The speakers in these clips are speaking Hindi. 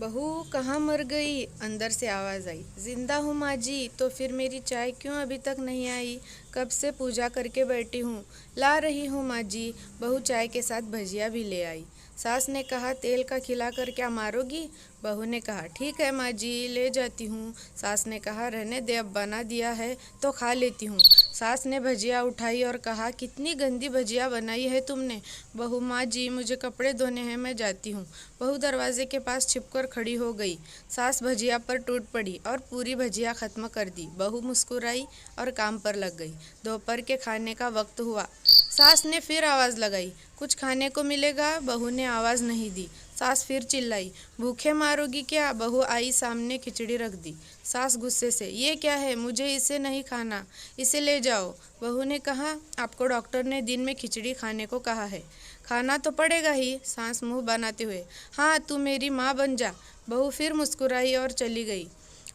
बहू कहाँ मर गई? अंदर से आवाज़ आई। जिंदा हूँ माँ जी। तो फिर मेरी चाय क्यों अभी तक नहीं आई? कब से पूजा करके बैठी हूँ। ला रही हूँ माँ जी। बहू चाय के साथ भजिया भी ले आई। सास ने कहा तेल का खिलाकर क्या मारोगी? बहू ने कहा ठीक है माँ जी, ले जाती हूँ। सास ने कहा रहने दे, अब बना दिया है तो खा लेती हूँ। सास ने भजिया उठाई और कहा कितनी गंदी भजिया बनाई है तुमने। बहू माँ जी मुझे कपड़े धोने हैं, मैं जाती हूँ। बहू दरवाजे के पास छिपकर खड़ी हो गई। सास भजिया पर टूट पड़ी और पूरी भजिया खत्म कर दी। बहू मुस्कुराई और काम पर लग गई। दोपहर के खाने का वक्त हुआ। सास ने फिर आवाज़ लगाई, कुछ खाने को मिलेगा? बहू ने आवाज़ नहीं दी। सास फिर चिल्लाई, भूखे मारोगी क्या? बहू आई सामने, खिचड़ी रख दी। सास गुस्से से, ये क्या है? मुझे इसे नहीं खाना, इसे ले जाओ। बहू ने कहा आपको डॉक्टर ने दिन में खिचड़ी खाने को कहा है, खाना तो पड़ेगा ही। सास मुंह बनाते हुए, हाँ तू मेरी माँ बन जा। बहू फिर मुस्कुराई और चली गई।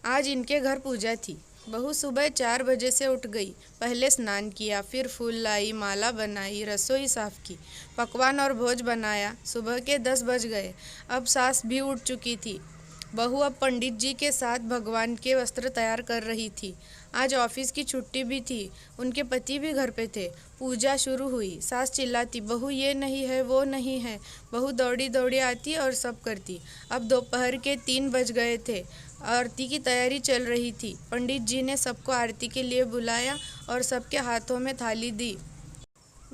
आज इनके घर पूजा थी। बहू सुबह 4 बजे से उठ गई। पहले स्नान किया, फिर फूल लाई, माला बनाई, रसोई साफ की, पकवान और भोज बनाया। सुबह के 10 बज गए। अब सास भी उठ चुकी थी। बहू अब पंडित जी के साथ भगवान के वस्त्र तैयार कर रही थी। आज ऑफिस की छुट्टी भी थी। उनके पति भी घर पे थे। पूजा शुरू हुई। सास चिल्लाती, बहू ये नहीं है, वो नहीं है। बहू दौड़ी दौड़ी आती और सब करती। अब दोपहर के 3 बज गए थे। आरती की तैयारी चल रही थी। पंडित जी ने सबको आरती के लिए बुलाया और सबके हाथों में थाली दी।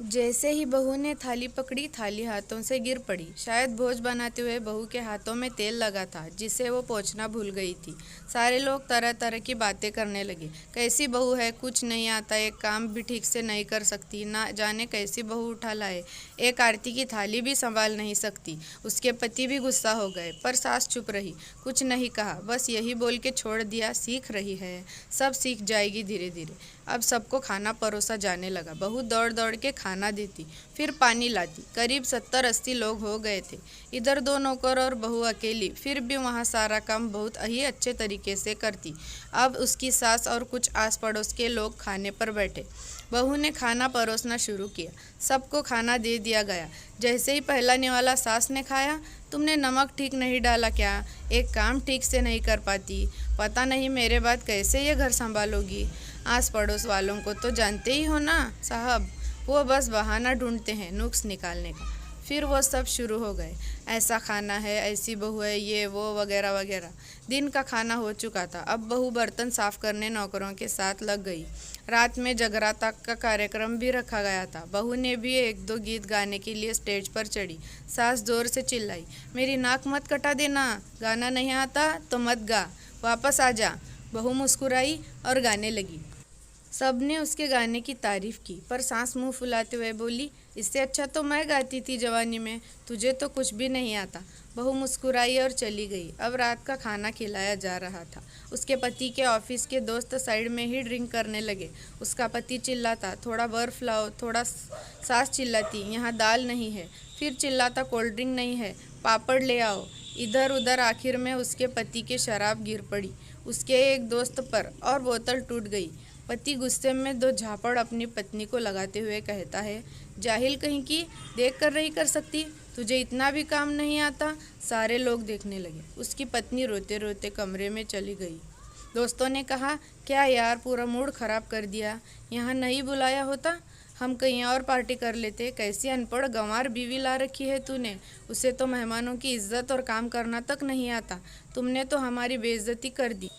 जैसे ही बहू ने थाली पकड़ी, थाली हाथों से गिर पड़ी। शायद भोज बनाते हुए बहू के हाथों में तेल लगा था, जिसे वो पोंछना भूल गई थी। सारे लोग तरह तरह की बातें करने लगे। कैसी बहू है, कुछ नहीं आता, एक काम भी ठीक से नहीं कर सकती, ना जाने कैसी बहू उठा लाए, एक आरती की थाली भी संभाल नहीं सकती। उसके पति भी गुस्सा हो गए, पर सास चुप रही, कुछ नहीं कहा, बस यही बोल के छोड़ दिया, सीख रही है, सब सीख जाएगी धीरे धीरे। अब सबको खाना परोसा जाने लगा। बहू दौड़ दौड़ के खाना देती, फिर पानी लाती। करीब 70-80 लोग हो गए थे। इधर 2 नौकर और बहू अकेली, फिर भी वहाँ सारा काम बहुत ही अच्छे तरीके से करती। अब उसकी सास और कुछ आस पड़ोस के लोग खाने पर बैठे। बहू ने खाना परोसना शुरू किया। सबको खाना दे दिया गया। जैसे ही पहला निवाला सास ने खाया, तुमने नमक ठीक नहीं डाला क्या? एक काम ठीक से नहीं कर पाती, पता नहीं मेरे बाद कैसे ये घर संभालोगी? आस पड़ोस वालों को तो जानते ही हो ना साहब, वो बस बहाना ढूंढते हैं नुक्स निकालने का। फिर वो सब शुरू हो गए, ऐसा खाना है, ऐसी बहू है, ये वो वगैरह वगैरह। दिन का खाना हो चुका था। अब बहू बर्तन साफ करने नौकरों के साथ लग गई। रात में जगराता का कार्यक्रम भी रखा गया था। बहू ने भी 1-2 गीत गाने के लिए स्टेज पर चढ़ी। सास जोर से चिल्लाई, मेरी नाक मत कटा देना, गाना नहीं आता तो मत गा, वापस आ जा। बहू मुस्कुराई और गाने लगी। सबने उसके गाने की तारीफ की, पर सास मुंह फुलाते हुए बोली, इससे अच्छा तो मैं गाती थी जवानी में, तुझे तो कुछ भी नहीं आता। बहू मुस्कुराई और चली गई। अब रात का खाना खिलाया जा रहा था। उसके पति के ऑफिस के दोस्त साइड में ही ड्रिंक करने लगे। उसका पति चिल्लाता, थोड़ा बर्फ लाओ, थोड़ा। सास चिल्लाती, यहाँ दाल नहीं है। फिर चिल्लाता, कोल्ड ड्रिंक नहीं है, पापड़ ले आओ। इधर उधर आखिर में उसके पति की शराब गिर पड़ी उसके एक दोस्त पर और बोतल टूट गई। पति गुस्से में 2 झापड़ अपनी पत्नी को लगाते हुए कहता है, जाहिल कहीं की, देख कर नहीं कर सकती, तुझे इतना भी काम नहीं आता। सारे लोग देखने लगे। उसकी पत्नी रोते रोते कमरे में चली गई। दोस्तों ने कहा, क्या यार, पूरा मूड खराब कर दिया, यहाँ नहीं बुलाया होता, हम कहीं और पार्टी कर लेते। कैसी अनपढ़ गंवार बीवी ला रखी है तूने, उसे तो मेहमानों की इज्जत और काम करना तक नहीं आता, तुमने तो हमारी बेइज्जती कर दी।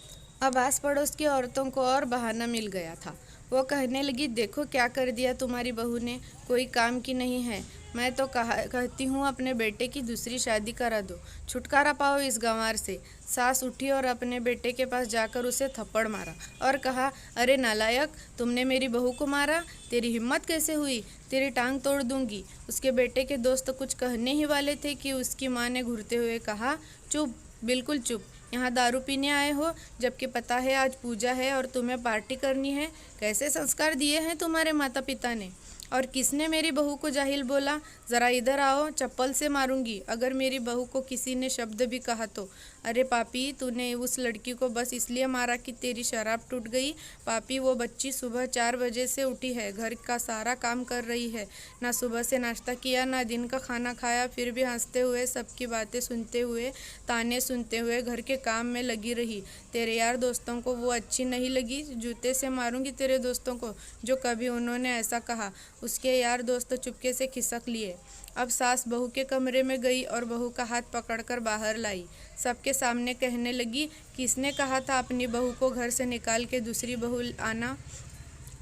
अब आस पड़ोस की औरतों को और बहाना मिल गया था। वो कहने लगी, देखो क्या कर दिया तुम्हारी बहू ने, कोई काम की नहीं है। मैं तो कहती हूँ अपने बेटे की दूसरी शादी करा दो, छुटकारा पाओ इस गंवार से। सास उठी और अपने बेटे के पास जाकर उसे थप्पड़ मारा और कहा, अरे नालायक, तुमने मेरी बहू को मारा, तेरी हिम्मत कैसे हुई, तेरी टांग तोड़ दूंगी। उसके बेटे के दोस्त कुछ कहने ही वाले थे कि उसकी माँ ने घूरते हुए कहा, चुप, बिल्कुल चुप, यहाँ दारू पीने आए हो, जबकि पता है आज पूजा है और तुम्हें पार्टी करनी है। कैसे संस्कार दिए हैं तुम्हारे माता पिता ने? और किसने मेरी बहू को जाहिल बोला? ज़रा इधर आओ, चप्पल से मारूंगी अगर मेरी बहू को किसी ने शब्द भी कहा तो। अरे पापी, तूने उस लड़की को बस इसलिए मारा कि तेरी शराब टूट गई? पापी, वो बच्ची सुबह 4 बजे से उठी है, घर का सारा काम कर रही है, ना सुबह से नाश्ता किया ना दिन का खाना खाया, फिर भी हंसते हुए सबकी बातें सुनते हुए ताने सुनते हुए घर के काम में लगी रही। तेरे यार दोस्तों को वो अच्छी नहीं लगी? जूते से मारूंगी तेरे दोस्तों को जो कभी उन्होंने ऐसा कहा। उसके यार दोस्त चुपके से खिसक लिए। अब सास बहू के कमरे में गई और बहू का हाथ पकड़कर बाहर लाई। सबके सामने कहने लगी, किसने कहा था अपनी बहू को घर से निकाल के दूसरी बहू आना?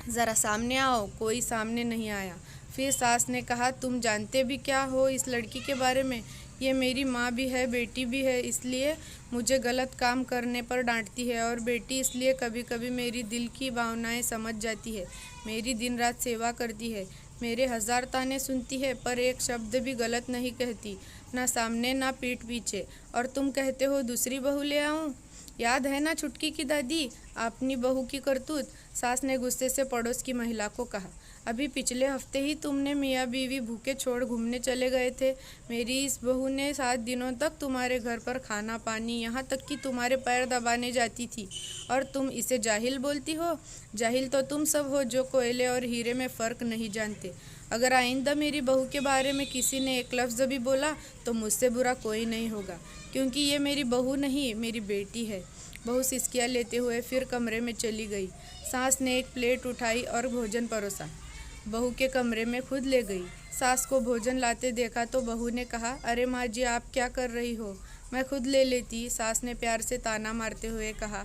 ज़रा सामने आओ। कोई सामने नहीं आया। फिर सास ने कहा, तुम जानते भी क्या हो इस लड़की के बारे में? ये मेरी माँ भी है, बेटी भी है, इसलिए मुझे गलत काम करने पर डांटती है, और बेटी इसलिए कभी कभी मेरी दिल की भावनाएं समझ जाती है। मेरी दिन रात सेवा करती है, मेरे 1000 ताने सुनती है, पर एक शब्द भी गलत नहीं कहती, ना सामने ना पीठ पीछे। और तुम कहते हो दूसरी बहू ले आऊं? याद है ना छुटकी की दादी, अपनी बहू की करतूत? सास ने गुस्से से पड़ोस की महिला को कहा, अभी पिछले हफ्ते ही तुमने मियाँ बीवी भूखे छोड़ घूमने चले गए थे। मेरी इस बहू ने 7 दिनों तक तुम्हारे घर पर खाना पानी, यहाँ तक कि तुम्हारे पैर दबाने जाती थी, और तुम इसे जाहिल बोलती हो? जाहिल तो तुम सब हो जो कोयले और हीरे में फ़र्क नहीं जानते। अगर आइंदा मेरी बहू के बारे में किसी ने एक लफ्ज़ भी बोला तो मुझसे बुरा कोई नहीं होगा, क्योंकि ये मेरी बहू नहीं, मेरी बेटी है। बहू सिसकियाँ लेते हुए फिर कमरे में चली गई। सास ने एक प्लेट उठाई और भोजन परोसा, बहू के कमरे में खुद ले गई। सास को भोजन लाते देखा तो बहू ने कहा, अरे माँ जी, आप क्या कर रही हो? मैं खुद ले लेती। सास ने प्यार से ताना मारते हुए कहा,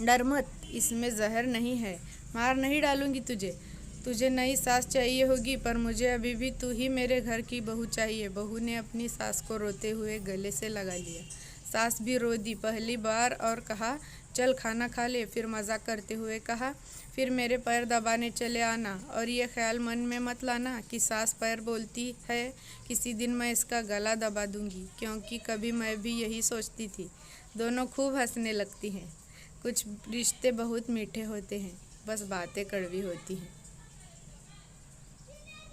डर मत, इसमें जहर नहीं है, मार नहीं डालूंगी तुझे। तुझे नई सास चाहिए होगी, पर मुझे अभी भी तू ही मेरे घर की बहू चाहिए। बहू ने अपनी सास को रोते हुए गले से लगा लिया। सास भी रो दी पहली बार और कहा, चल खाना खा ले। फिर मजाक करते हुए कहा, फिर मेरे पैर दबाने चले आना, और ये ख्याल मन में मत लाना कि सास पैर बोलती है, किसी दिन मैं इसका गला दबा दूंगी, क्योंकि कभी मैं भी यही सोचती थी। दोनों खूब हंसने लगती हैं। कुछ रिश्ते बहुत मीठे होते हैं, बस बातें कड़वी होती हैं।